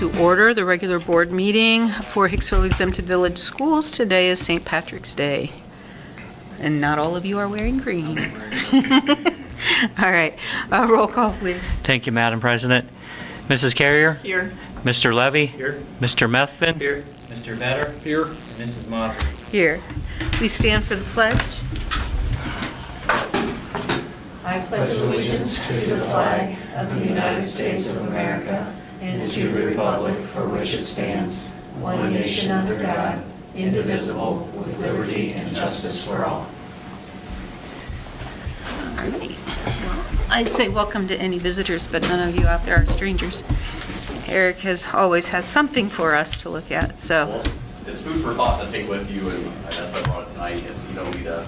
to order the regular board meeting for Hicksville Exempted Village Schools. Today is St. Patrick's Day, and not all of you are wearing green. All right, roll call, please. Thank you, Madam President. Mrs. Carrier? Here. Mr. Levy? Here. Mr. Methvin? Here. Mr. Vetter? Here. And Mrs. Moser? Here. We stand for the pledge. I pledge allegiance to the flag of the United States of America and to the republic for which it stands, one nation under God, indivisible, with liberty and justice for all. All right. Well, I'd say welcome to any visitors, but none of you out there are strangers. Eric always has something for us to look at, so. Well, it's food for thought to take with you, and that's why I brought it tonight, is you don't need to,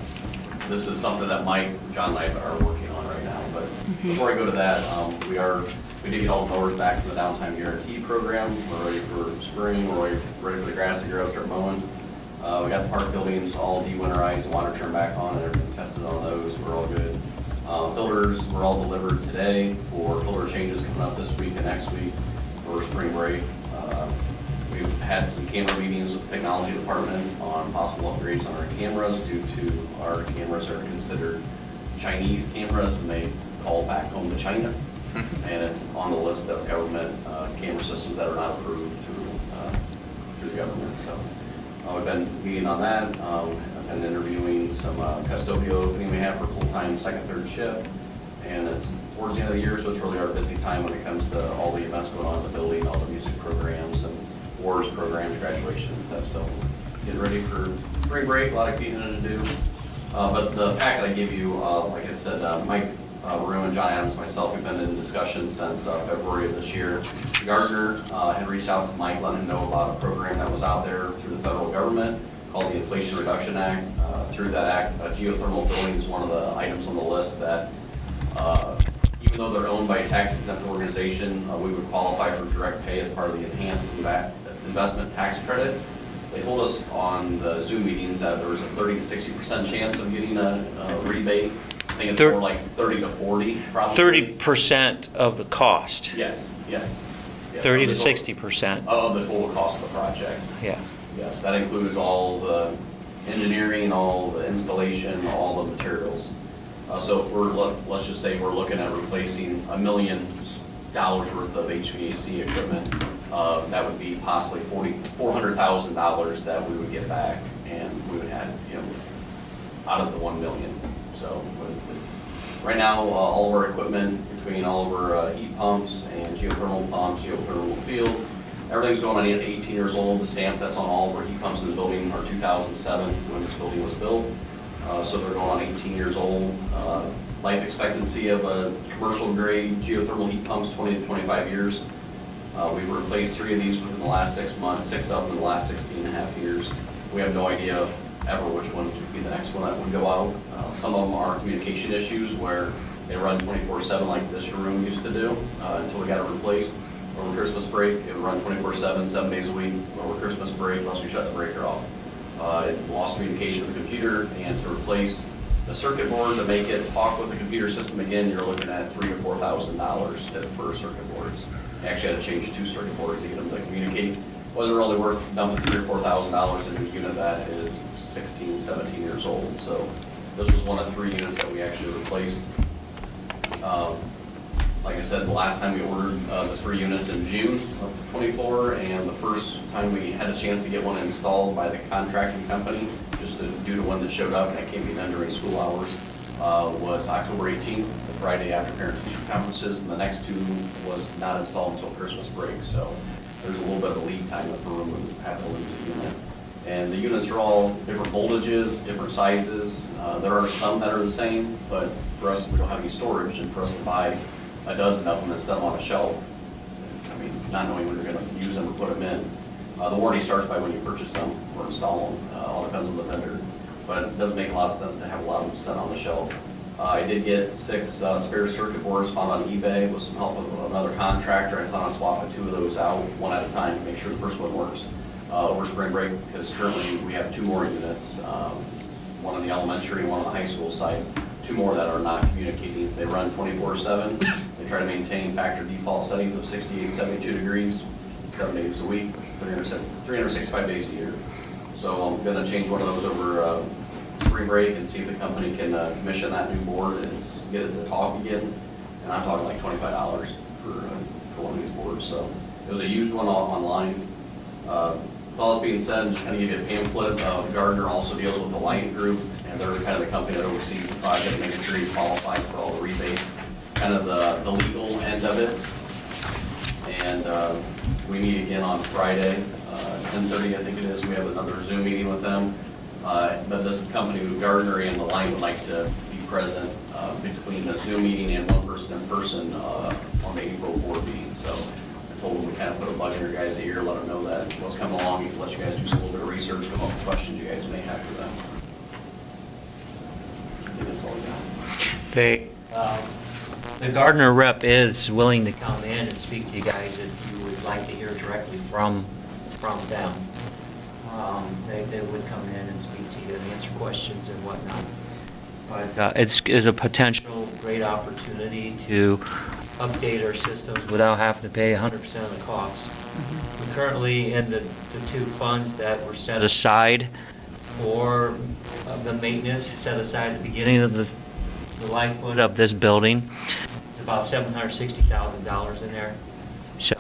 this is something that Mike, John and I are working on right now, but before I go to that, we did get all the mowers back from the downtime guarantee program. We're ready for spring, we're ready for the grass to grow, start mowing. We got the park buildings all de-winterized, water turned back on, and everything tested on those, we're all good. Filters were all delivered today for filter changes coming up this week and next week for spring break. We've had some camera meetings with the technology department on possible upgrades on our cameras due to our cameras are considered Chinese cameras and they call back home to China. And it's on the list of government camera systems that are not approved through the government. So we've been meeting on that. I've been interviewing some custodial opening we have for full-time second, third shift. And it's towards the end of the year, so it's really our busy time when it comes to all the events going on in the building, all the music programs and wars programs, graduation and stuff. So getting ready for spring break, a lot of cleaning to do. But the packet I give you, like I said, Mike Rue and John Adams, myself, we've been in discussion since February of this year. The gardener had reached out to Mike, letting him know about a program that was out there through the federal government called the Inflation Reduction Act. Through that act, geothermal building is one of the items on the list that even though they're owned by a tax-exempt organization, we would qualify for direct pay as part of the enhanced investment tax credit. They told us on the Zoom meetings that there was a 30 to 60% chance of getting a rebate. I think it's more like 30 to 40, probably. 30% of the cost. Yes. 30 to 60%. Of the total cost of the project. Yeah. Yes, that includes all the engineering, all the installation, all the materials. So if we're, let's just say we're looking at replacing $1 million worth of HVAC equipment, that would be possibly $400,000 that we would get back, and we would have, out of the $1 million. So right now, all of our equipment, between all of our heat pumps and geothermal pumps, geothermal field, everything's going on 18 years old. The stamp that's on all of our heat pumps in the building are 2007 when this building was built. So they're going on 18 years old. Life expectancy of a commercial grade geothermal heat pumps 20 to 25 years. We've replaced 3 of these within the last 6 months, 6 of them in the last 16 and a half years. We have no idea ever which one would be the next one that would go out. Some of them are communication issues where they run 24/7 like this room used to do until we got it replaced. Over Christmas break, it would run 24/7, 7 days a week. Over Christmas break, unless we shut the breaker off. It lost communication with the computer, and to replace the circuit board to make it talk with the computer system again, you're looking at $3,000 to $4,000 for circuit boards. I actually had to change 2 circuit boards to get them to communicate. Wasn't really worth dumping $3,000 or $4,000 into a unit that is 16, 17 years old. So this was one of 3 units that we actually replaced. Like I said, the last time we ordered the 3 units in June of 24, and the first time we had a chance to get one installed by the contracting company, just due to one that showed up and it came in during school hours, was October 18th, the Friday after parent-teacher conferences, and the next 2 was not installed until Christmas break. So there's a little bit of a lead time for room we have to leave the unit. And the units are all different voltages, different sizes. There are some that are the same, but for us, we don't have any storage, and for us to buy a dozen of them and set them on a shelf, I mean, not knowing when you're going to use them or put them in. The warranty starts by when you purchase them or install them. All depends on the vendor. But it doesn't make a lot of sense to have a lot of them set on the shelf. I did get 6 spare circuit boards found on eBay with some help with another contractor. I plan on swapping 2 of those out one at a time to make sure the first one works over spring break, because currently we have 2 more units, one on the elementary and one on the high school site. 2 more that are not communicating. They run 24/7. They try to maintain factory default settings of 68, 72 degrees. 7 days a week, 365 days a year. So I'm going to change one of those over spring break and see if the company can commission that new board and get it to talk again. And I'm talking like $25 for one of these boards. So it was a used one online. With all this being said, just kind of give you a pamphlet. Gardner also deals with the Lion Group, and they're kind of the company that oversees the project, making sure you qualify for all the rebates, kind of the legal end of it. And we meet again on Friday, 10:30, I think it is. We have another Zoom meeting with them. But this company, Gardner and the Lion, would like to be present between the Zoom meeting and one person in person on the April board meeting. So I told them we kind of put a bug in your guys' ear, let them know that what's coming along, let you guys do a little bit of research, come up with questions you guys may have for them. I think that's all I got. The Gardner rep is willing to come in and speak to you guys if you would like to hear directly from them. They would come in and speak to you and answer questions and whatnot. But it's a potential great opportunity to update our systems without having to pay 100% of the cost. We're currently in the two funds that were set aside for the maintenance, set aside at the beginning of the lifeblood of this building. It's about $760,000 in there. So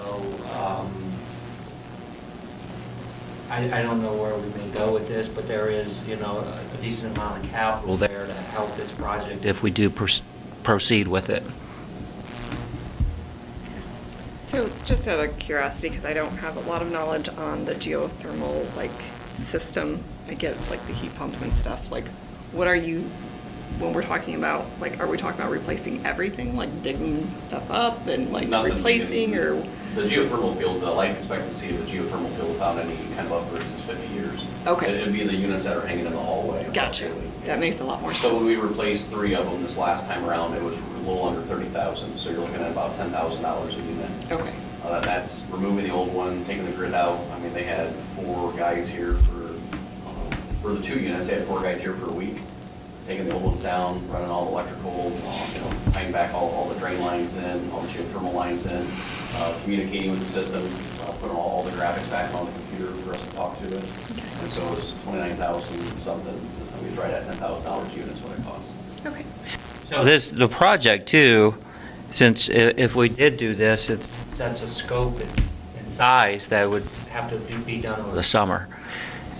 I don't know where we may go with this, but there is, a decent amount of capital there to help this project if we do proceed with it. So just out of curiosity, because I don't have a lot of knowledge on the geothermal system, I get the heat pumps and stuff. What are you, when we're talking about, are we talking about replacing everything, digging stuff up and Nothing. replacing, or? The geothermal field, the life expectancy of the geothermal field without any kind of upgrades is 50 years. Okay. It'd be the units that are hanging in the hallway. Gotcha. Yeah. That makes a lot more sense. So when we replaced 3 of them this last time around, it was a little under 30,000. So you're looking at about $10,000 a unit. Okay. That's removing the old one, taking the grid out. I mean, they had 4 guys here for the 2 units. They had 4 guys here for a week, taking the old ones down, running all the electrical, tying back all the drain lines in, all the geothermal lines in, communicating with the system, putting all the graphics back on the computer for us to talk to it. And so it was 29,000 something. I mean, it's right at $10,000 a unit is what it costs. Okay. So the project too, since if we did do this, it sets a scope and size that would have to be done over the summer.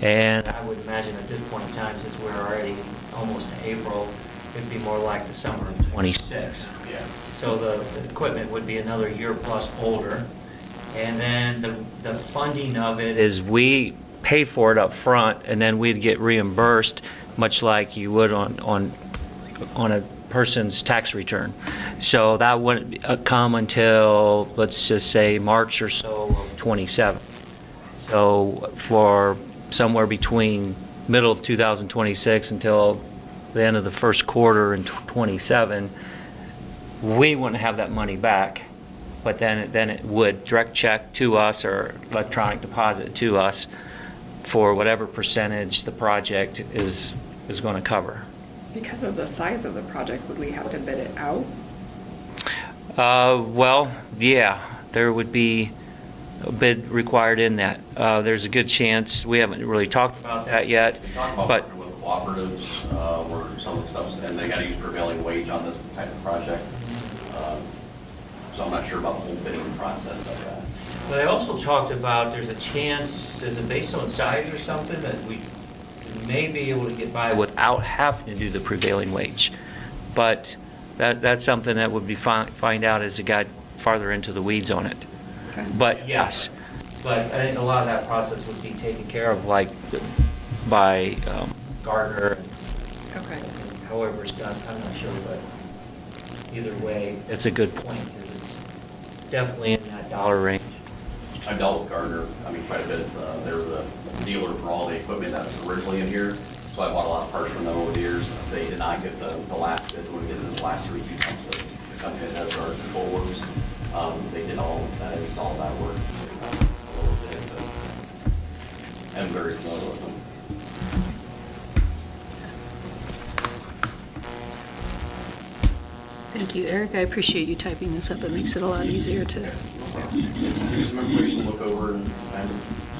And I would imagine at this point in time, since we're already almost to April, it'd be more like the summer of 26. Yeah. So the equipment would be another year plus older. And then the funding of it is we pay for it up front, and then we'd get reimbursed, much like you would on a person's tax return. So that wouldn't come until, let's just say, March or so of 27. So for somewhere between middle of 2026 until the end of the first quarter in 27, we wouldn't have that money back, but then it would direct check to us or electronic deposit to us for whatever percentage the project is going to cover. Because of the size of the project, would we have to bid it out? Well, yeah, there would be a bid required in that. There's a good chance, we haven't really talked about that yet, We talked about but working with cooperatives, where some of the stuff, and they got to use prevailing wage on this type of project. So I'm not sure about the whole bidding process of that. But I also talked about there's a chance, is it based on size or something, that we may be able to get by without having to do the prevailing wage. But that's something that would be find out as it got farther into the weeds on it. Okay. But yes, but I think a lot of that process would be taken care of by Gardner, Okay. however it's done, I'm not sure, but either way, it's a good point, because it's definitely in that dollar range. I've dealt with Gardner, quite a bit. They're the dealer for all the equipment that's originally in here, so I bought a lot of parts from them over the years. They did not get the last bid when we did the last 3 heat pumps that the company that does our control works. They did all that, installed that work. I'm very familiar with them. Thank you, Eric. I appreciate you typing this up. It makes it a lot easier to Give you some information to look over and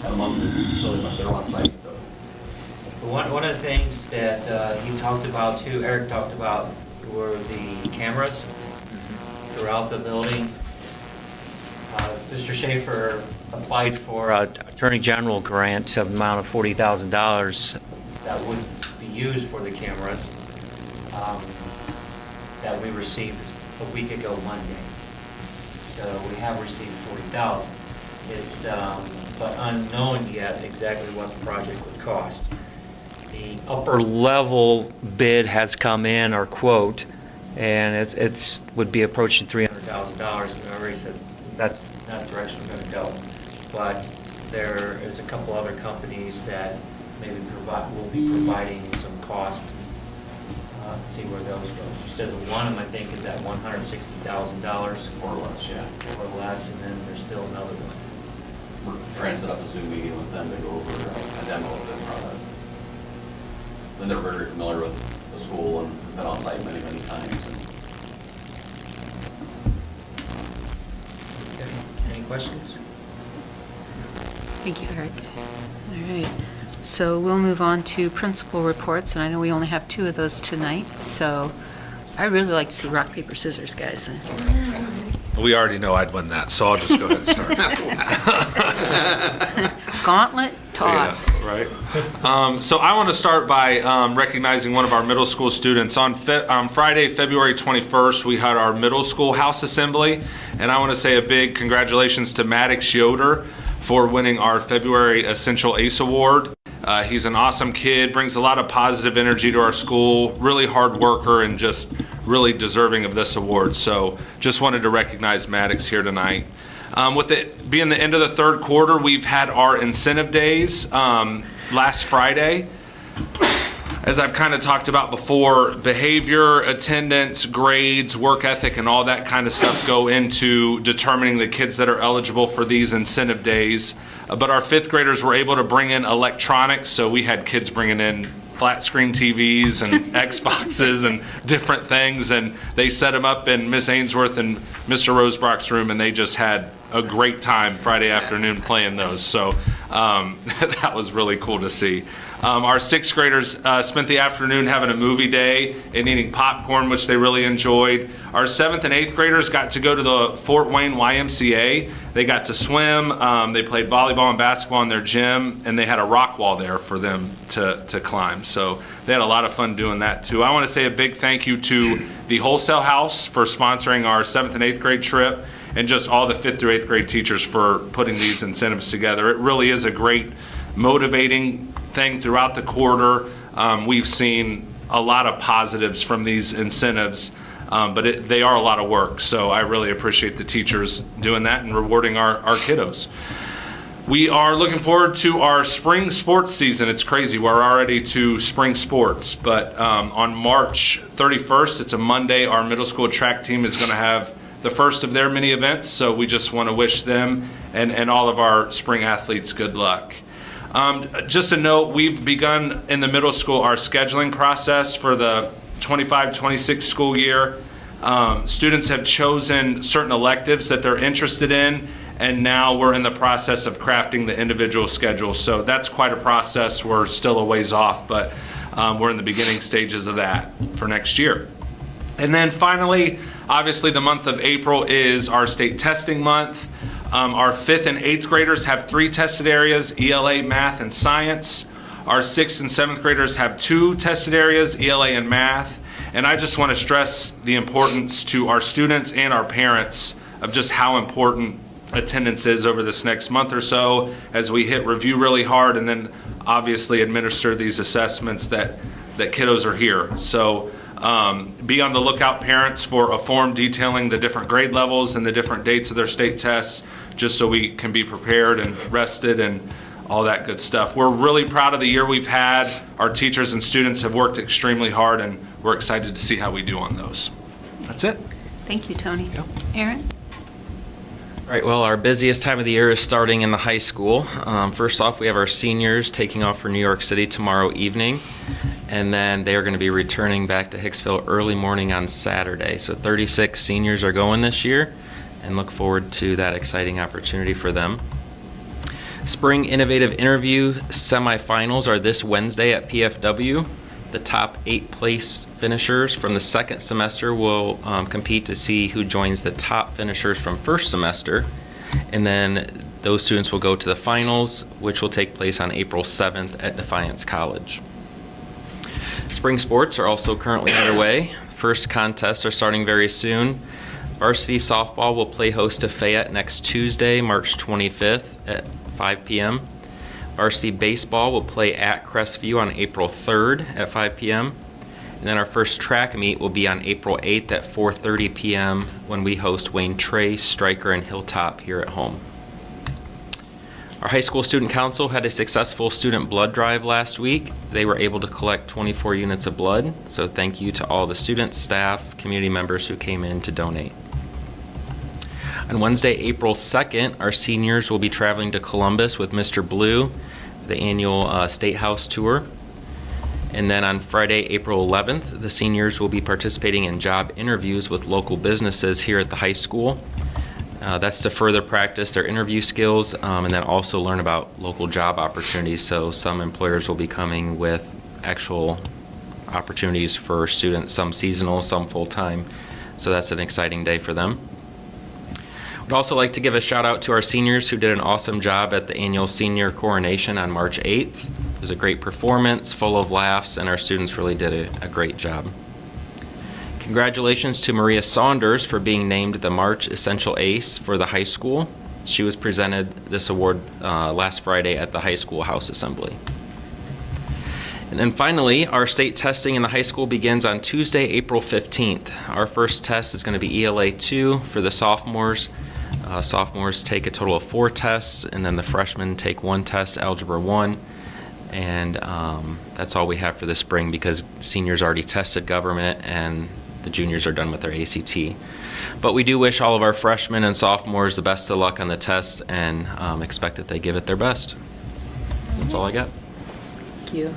have a month until they're on site, so. One of the things that he talked about too, Eric talked about, were the cameras throughout the building. Mr. Schaefer applied for an Attorney General grant of amount of $40,000 that would be used for the cameras that we received a week ago Monday. So we have received $40,000. It's but unknown yet exactly what the project would cost. The upper level bid has come in, or quote, and it's would be approaching $300,000. We already said that's not the direction we're going to go. But there is a couple other companies that maybe will be providing some cost. See where those go. You said the one of them, I think, is at $160,000 More or less, yeah. or less, and then there's still another one. We're trying to set up a Zoom meeting with them to go over a demo of their product. And they're very familiar with the school and been on site many, many times. Okay. Any questions? Thank you, Eric. All right. So we'll move on to principal reports, and I know we only have 2 of those tonight, so I really like to see rock, paper, scissors, guys. We already know I'd win that, so I'll just go ahead and start. Gauntlet toss. Yeah, right. So I want to start by recognizing one of our middle school students. On Friday, February 21st, we had our middle school house assembly, and I want to say a big congratulations to Maddox Yoder for winning our February Essential Ace Award. He's an awesome kid, brings a lot of positive energy to our school, really hard worker, and just really deserving of this award. So just wanted to recognize Maddox here tonight. With it being the end of the third quarter, we've had our incentive days last Friday. As I've kind of talked about before, behavior, attendance, grades, work ethic, and all that kind of stuff go into determining the kids that are eligible for these incentive days. But our 5th graders were able to bring in electronics, so we had kids bringing in flat screen TVs and Xboxes and different things, and they set them up in Miss Ainsworth and Mr. Rosebrock's room, and they just had a great time Friday afternoon playing those. So that was really cool to see. Our 6th graders spent the afternoon having a movie day and eating popcorn, which they really enjoyed. Our 7th and 8th graders got to go to the Fort Wayne YMCA. They got to swim, they played volleyball and basketball in their gym, and they had a rock wall there for them to climb. So they had a lot of fun doing that too. I want to say a big thank you to the Wholesale House for sponsoring our 7th and 8th grade trip, and just all the 5th through 8th grade teachers for putting these incentives together. It really is a great motivating thing throughout the quarter. We've seen a lot of positives from these incentives, but they are a lot of work. So I really appreciate the teachers doing that and rewarding our kiddos. We are looking forward to our spring sports season. It's crazy, we're already to spring sports, but on March 31st, it's a Monday, our middle school track team is going to have the first of their mini events, so we just want to wish them and all of our spring athletes good luck. Just a note, we've begun in the middle school our scheduling process for the 25-26 school year. Students have chosen certain electives that they're interested in, and now we're in the process of crafting the individual schedules. So that's quite a process. We're still a ways off, but we're in the beginning stages of that for next year. And then finally, obviously the month of April is our state testing month. Our 5th and 8th graders have 3 tested areas, ELA, math, and science. Our 6th and 7th graders have 2 tested areas, ELA and math. And I just want to stress the importance to our students and our parents of just how important attendance is over this next month or so as we hit review really hard, and then obviously administer these assessments that kiddos are here. So be on the lookout, parents, for a form detailing the different grade levels and the different dates of their state tests, just so we can be prepared and rested and all that good stuff. We're really proud of the year we've had. Our teachers and students have worked extremely hard, and we're excited to see how we do on those. That's it. Thank you, Tony. Yep. Aaron? All right, well, our busiest time of the year is starting in the high school. First off, we have our seniors taking off for New York City tomorrow evening, and then they are going to be returning back to Hicksville early morning on Saturday. So 36 seniors are going this year, and look forward to that exciting opportunity for them. Spring Innovative Interview semifinals are this Wednesday at PFW. The top 8 place finishers from the second semester will compete to see who joins the top finishers from first semester. And then those students will go to the finals, which will take place on April 7th at Defiance College. Spring sports are also currently underway. First contests are starting very soon. Varsity softball will play host to Fayette next Tuesday, March 25th at 5 p.m. Varsity baseball will play at Crestview on April 3rd at 5 p.m. And then our first track meet will be on April 8th at 4:30 p.m. when we host Wayne Trace, Stryker, and Hilltop here at home. Our high school student council had a successful student blood drive last week. They were able to collect 24 units of blood, so thank you to all the students, staff, community members who came in to donate. On Wednesday, April 2nd, our seniors will be traveling to Columbus with Mr. Blue, the annual State House tour. And then on Friday, April 11th, the seniors will be participating in job interviews with local businesses here at the high school. That's to further practice their interview skills and then also learn about local job opportunities. So some employers will be coming with actual opportunities for students, some seasonal, some full-time. So that's an exciting day for them. I'd also like to give a shout out to our seniors who did an awesome job at the annual senior coronation on March 8th. It was a great performance, full of laughs, and our students really did a great job. Congratulations to Maria Saunders for being named the March Essential Ace for the high school. She was presented this award last Friday at the high school house assembly. And then finally, our state testing in the high school begins on Tuesday, April 15th. Our first test is going to be ELA 2 for the sophomores. Sophomores take a total of 4 tests, and then the freshmen take 1 test, Algebra 1. And that's all we have for the spring because seniors already tested government and the juniors are done with their ACT. But we do wish all of our freshmen and sophomores the best of luck on the tests and expect that they give it their best. That's all I got. Thank you.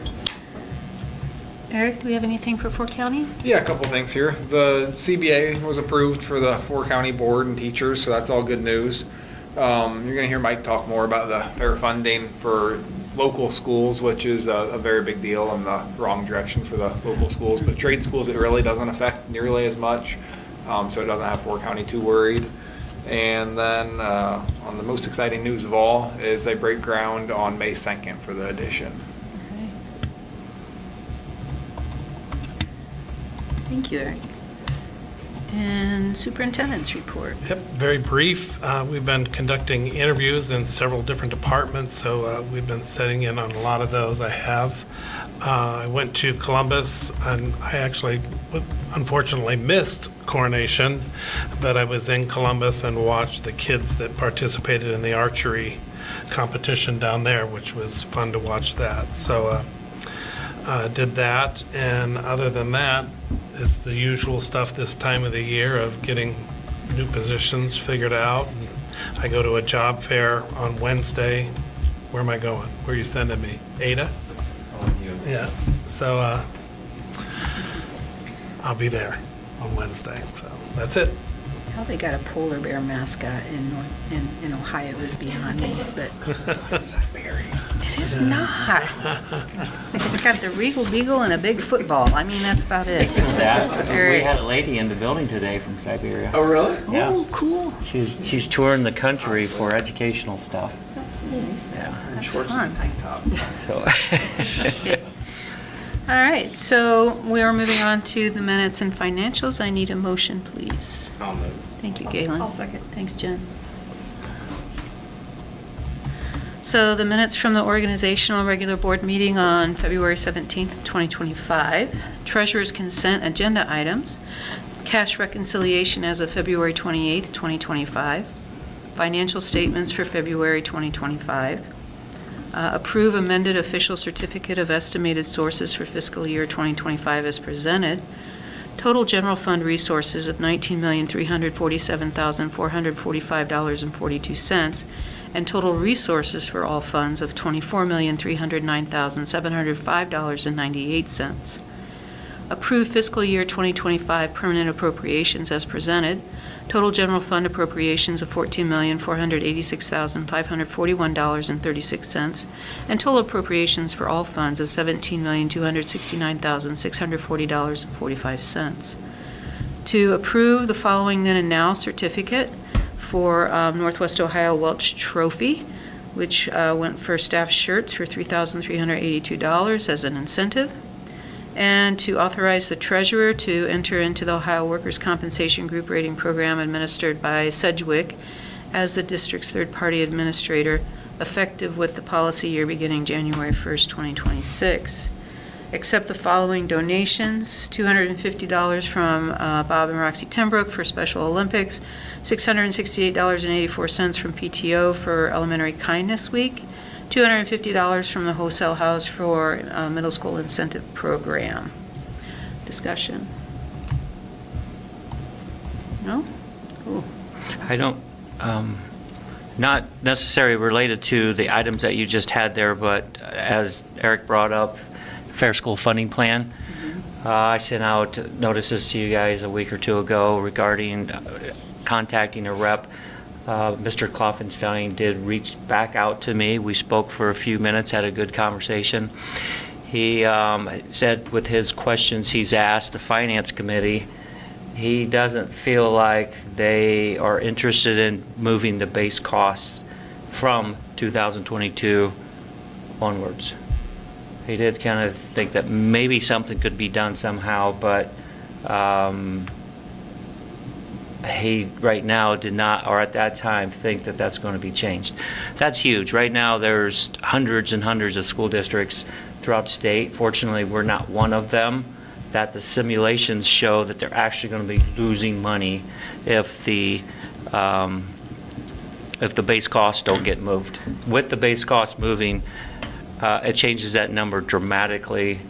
Eric, do we have anything for Fort County? Yeah, a couple things here. The CBA was approved for the 4 county board and teachers, so that's all good news. You're going to hear Mike talk more about the fair funding for local schools, which is a very big deal in the wrong direction for the local schools. But trade schools, it really doesn't affect nearly as much, so it doesn't have Fort County too worried. And then on the most exciting news of all is they break ground on May 2nd for the addition. Thank you, Eric. And superintendent's report. Yep, very brief. We've been conducting interviews in several different departments, so we've been setting in on a lot of those. I went to Columbus, and I actually, unfortunately, missed coronation, but I was in Columbus and watched the kids that participated in the archery competition down there, which was fun to watch that. So did that, and other than that, it's the usual stuff this time of the year of getting new positions figured out. I go to a job fair on Wednesday. Where am I going? Where are you sending me? Ada? Yeah. So I'll be there on Wednesday. So that's it. How they got a polar bear mascot in Ohio is beyond me, but it is not. It's got the Regal Beagle and a big football. I mean, that's about it. We had a lady in the building today from Siberia. Oh, really? Yeah. Oh, cool. She's touring the country for educational stuff. That's nice. Yeah. That's Shorts fun. and tank top. So All right, so we are moving on to the minutes and financials. I need a motion, please. I'll move. Thank you, Galen. I'll second. Thanks, Jen. So the minutes from the organizational regular board meeting on February 17th, 2025, treasurer's consent agenda items, cash reconciliation as of February 28th, 2025, financial statements for February 2025, approve amended official certificate of estimated sources for fiscal year 2025 as presented, total general fund resources of $19,347,445.42, and total resources for all funds of $24,309,705.98. Approve fiscal year 2025 permanent appropriations as presented, Total general fund appropriations of $14,486,541.36, and total appropriations for all funds of $17,269,640.45. To approve the following then and now certificate for Northwest Ohio Welch Trophy, which went for staff shirts for $3,382 as an incentive, and to authorize the treasurer to enter into the Ohio Workers' Compensation Group Rating Program administered by Sedgwick as the district's third-party administrator, effective with the policy year beginning January 1st, 2026. Accept the following donations: $250 from Bob and Roxy Tenbrook for Special Olympics, $668.84 from PTO for Elementary Kindness Week, $250 from the Wholesale House for Middle School Incentive Program. Discussion? No? Cool. I don't, not necessarily related to the items that you just had there, but as Eric brought up, Fair School Funding Plan. I sent out notices to you guys a week or two ago regarding contacting a rep. Mr. Kloffenstein did reach back out to me. We spoke for a few minutes, had a good conversation. He said with his questions he's asked the Finance Committee, he doesn't feel like they are interested in moving the base costs from 2022 onwards. He did kind of think that maybe something could be done somehow, but he right now did not, or at that time, think that that's going to be changed. That's huge. Right now there's hundreds and hundreds of school districts throughout the state. Fortunately, we're not one of them, that the simulations show that they're actually going to be losing money if the base costs don't get moved. With the base costs moving, it changes that number dramatically,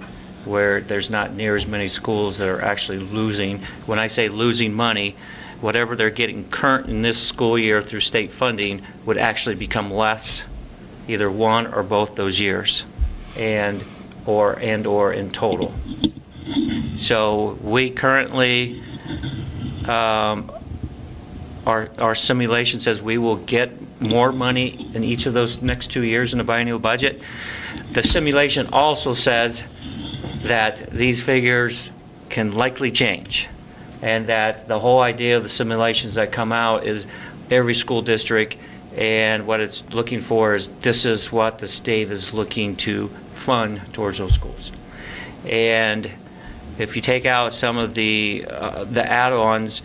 where there's not near as many schools that are actually losing. When I say losing money, whatever they're getting current in this school year through state funding would actually become less either one or both those years, and or in total. So we currently, our simulation says we will get more money in each of those next 2 years in the biennial budget. The simulation also says that these figures can likely change, and that the whole idea of the simulations that come out is every school district, and what it's looking for is this is what the state is looking to fund towards those schools. And if you take out some of the add-ons,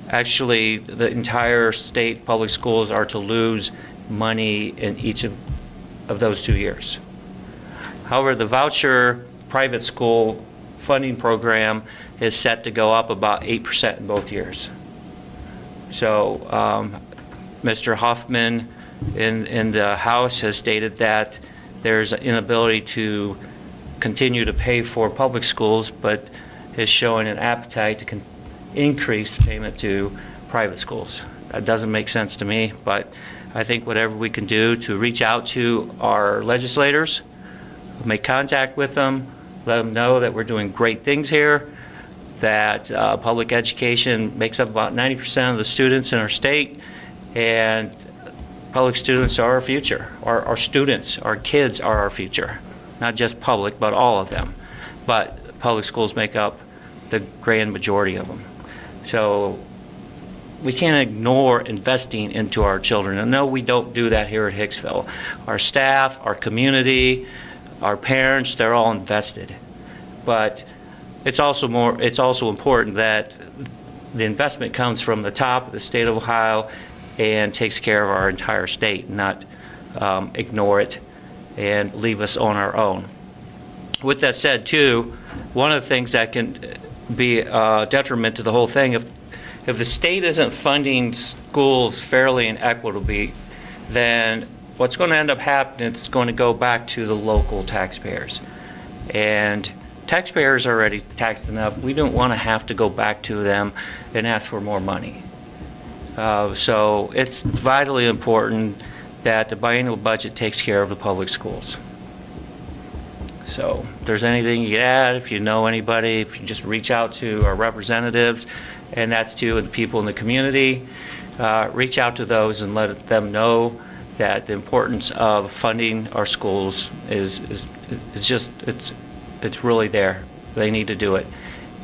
actually the entire state public schools are to lose money in each of those 2 years. However, the voucher private school funding program is set to go up about 8% in both years. So Mr. Hoffman in the House has stated that there's an inability to continue to pay for public schools, but is showing an appetite to increase the payment to private schools. That doesn't make sense to me, but I think whatever we can do to reach out to our legislators, make contact with them, let them know that we're doing great things here, that public education makes up about 90% of the students in our state, and public students are our future. Our students, our kids are our future. Not just public, but all of them. But public schools make up the grand majority of them. So we can't ignore investing into our children. And no, we don't do that here at Hicksville. Our staff, our community, our parents, they're all invested. But it's also important that the investment comes from the top of the state of Ohio and takes care of our entire state, not ignore it and leave us on our own. With that said, too, one of the things that can be a detriment to the whole thing, if the state isn't funding schools fairly and equitably, then what's going to end up happening, it's going to go back to the local taxpayers. And taxpayers are already taxed enough. We don't want to have to go back to them and ask for more money. So it's vitally important that the biennial budget takes care of the public schools. So if there's anything you can add, if you know anybody, if you just reach out to our representatives and that's to the people in the community. Reach out to those and let them know that the importance of funding our schools is just, it's really there. They need to do it.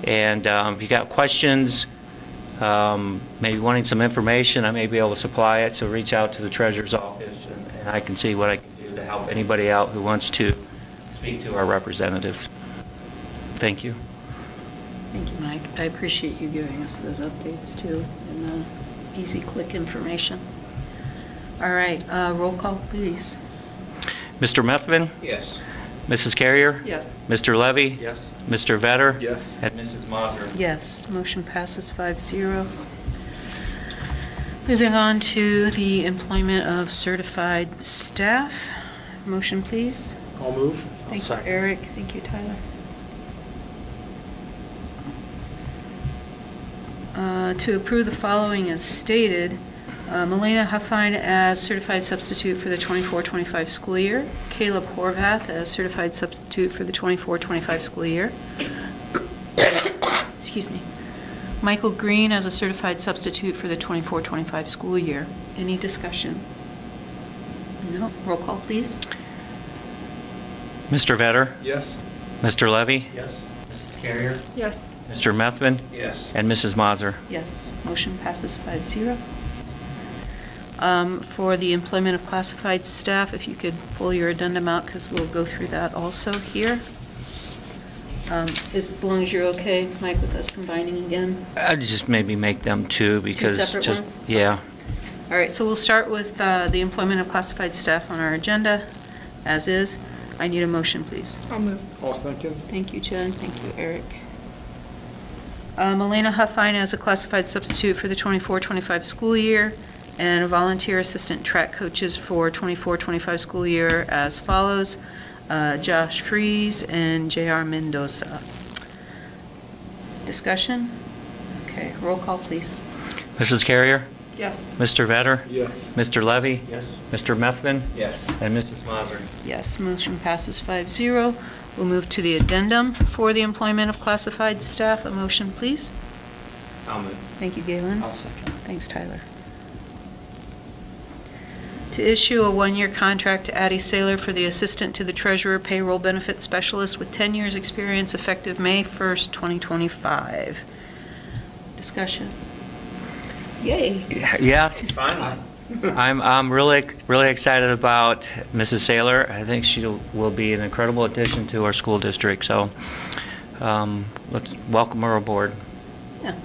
And if you got questions, maybe wanting some information, I may be able to supply it, so reach out to the treasurer's office, and I can see what I can do to help anybody out who wants to speak to our representatives. Thank you. Thank you, Mike. I appreciate you giving us those updates too, and easy click information. All right, roll call, please. Mr. Methvin? Yes. Mrs. Carrier? Yes. Mr. Levy? Yes. Mr. Vetter? Yes. And Mrs. Mazur? Yes, motion passes 5-0. Moving on to the employment of certified staff. Motion, please. I'll move. Thank you, Eric. Thank you, Tyler. To approve the following as stated, Melena Huffine as certified substitute for the 24-25 school year, Caleb Horvath as certified substitute for the 24-25 school year, excuse me, Michael Green as a certified substitute for the 24-25 school year. Any discussion? No? Roll call, please. Mr. Vetter? Yes. Mr. Levy? Yes. Mrs. Carrier? Yes. Mr. Methvin? Yes. And Mrs. Mazur? Yes, motion passes 5-0. For the employment of classified staff, if you could pull your addendum out, because we'll go through that also here. As long as you're okay, Mike, with us combining again. I'd just maybe make them two because separate just, ones? yeah. All right, so we'll start with the employment of classified staff on our agenda, as is. I need a motion, please. I'll move. I'll second. Thank you, Jen. Thank you, Eric. Melena Huffine as a classified substitute for the 24-25 school year, and a volunteer assistant track coaches for 24-25 school year as follows: Josh Fries and J.R. Mendoza. Discussion? Okay, roll call, please. Mrs. Carrier? Yes. Mr. Vetter? Yes. Mr. Levy? Yes. Mr. Methvin? Yes. And Mrs. Mazur? Yes, motion passes 5-0. We'll move to the addendum for the employment of classified staff. A motion, please. I'll move. Thank you, Galen. I'll second. Thanks, Tyler. To issue a one-year contract to Addie Saylor for the Assistant to the Treasurer Payroll Benefit Specialist with 10 years' experience effective May 1st, 2025. Discussion. Yay. Yeah, Finally. I'm really excited about Mrs. Saylor. I think she will be an incredible addition to our school district, so let's welcome her aboard. Yeah,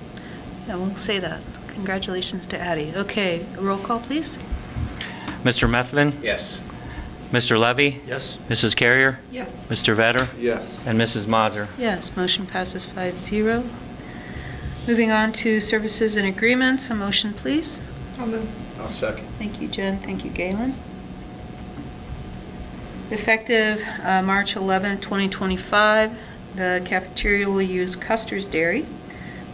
we'll say that. Congratulations to Addie. Okay, a roll call, please. Mr. Methvin? Yes. Mr. Levy? Yes. Mrs. Carrier? Yes. Mr. Vetter? Yes. And Mrs. Mazur? Yes, motion passes 5-0. Moving on to services and agreements. A motion, please. I'll move. I'll second. Thank you, Jen. Thank you, Galen. Effective March 11, 2025, the cafeteria will use Custer's Dairy.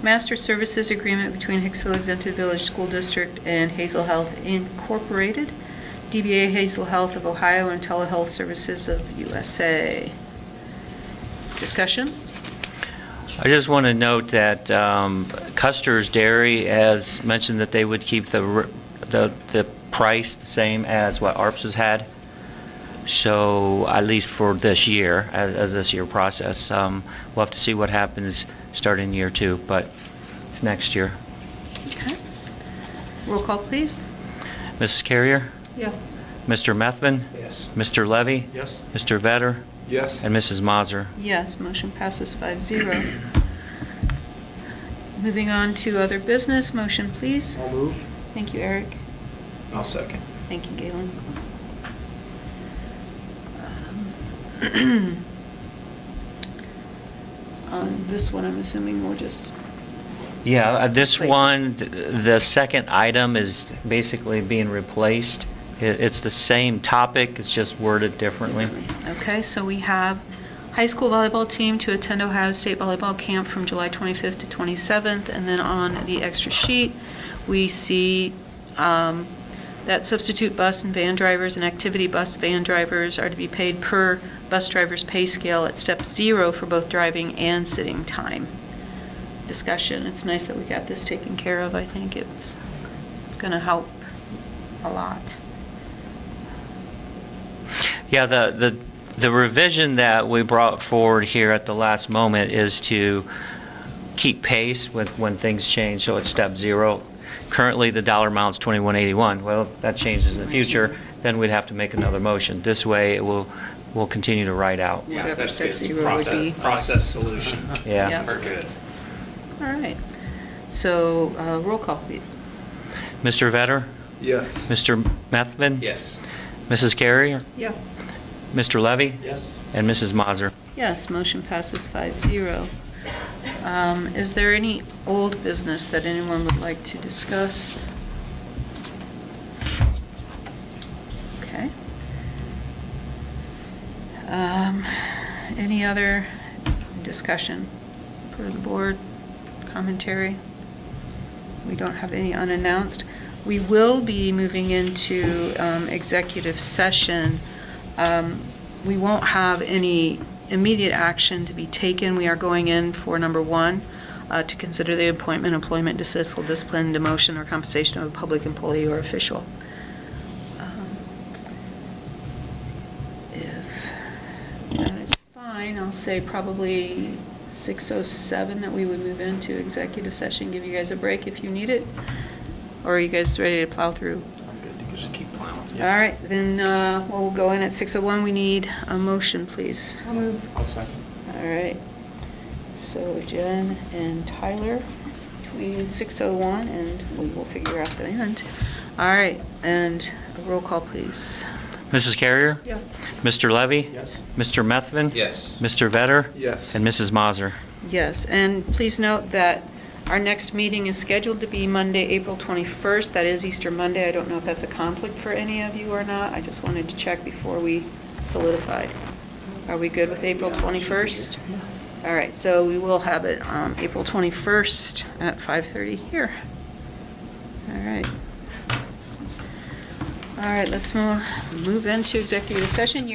Master Services Agreement between Hicksville Exempted Village School District and Hazel Health Incorporated, DBA Hazel Health of Ohio and Telehealth Services of USA. Discussion? I just want to note that Custer's Dairy has mentioned that they would keep the price the same as what ARPS has had. So at least for this year, as this year process, we'll have to see what happens starting year 2, but it's next year. Okay. Roll call, please. Mrs. Carrier? Yes. Mr. Methvin? Yes. Mr. Levy? Yes. Mr. Vetter? Yes. And Mrs. Mazur? Yes, motion passes 5-0. Moving on to other business, motion, please. I'll move. Thank you, Eric. I'll second. Thank you, Galen. On this one, I'm assuming we'll just, Yeah, this Replace it. one, the second item is basically being replaced. It's the same topic, it's just worded differently. okay, so we have high school volleyball team to attend Ohio State volleyball camp from July 25th to 27th, and then on the extra sheet, we see that substitute bus and van drivers and activity bus van drivers are to be paid per bus driver's pay scale at step 0 for both driving and sitting time. discussion. It's nice that we got this taken care of. I think it's going to help a lot. Yeah, the revision that we brought forward here at the last moment is to keep pace with when things change, so it's step 0. Currently, the dollar amount's $21.81. Well, if that changes in the future, then we'd have to make another motion. This way, it will continue to write out. Yeah, Yeah, that's good. step 0 would be. Process solution. Yeah. Yep. We're good. All right. So roll call, please. Mr. Vetter? Yes. Mr. Methvin? Yes. Mrs. Carrier? Yes. Mr. Levy? Yes. And Mrs. Mazur? Yes, motion passes 5-0. Is there any old business that anyone would like to discuss? Okay. Any other discussion for the board, commentary? We don't have any unannounced. We will be moving into executive session. We won't have any immediate action to be taken. We are going in for number 1, to consider the appointment, employment, dismissal, discipline, demotion, or compensation of a public employee or official. If that is fine, I'll say probably 6:07 that we would move into executive session, give you guys a break if you need it. Or are you guys ready to plow through? I'm good. You just keep plowing. All right, then we'll go in at 6:01. We need a motion, please. I'll second. All right. So Jen and Tyler between 6:01, and we will figure out the end. All right, and a roll call, please. Mrs. Carrier? Yes. Mr. Levy? Yes. Mr. Methvin? Yes. Mr. Vetter? Yes. And Mrs. Mazur? Yes, and please note that our next meeting is scheduled to be Monday, April 21st. That is Easter Monday. I don't know if that's a conflict for any of you or not. I just wanted to check before we solidified. Are we good with April 21st? All right, so we will have it April 21st at 5:30 here. All right. All right, let's move into executive session.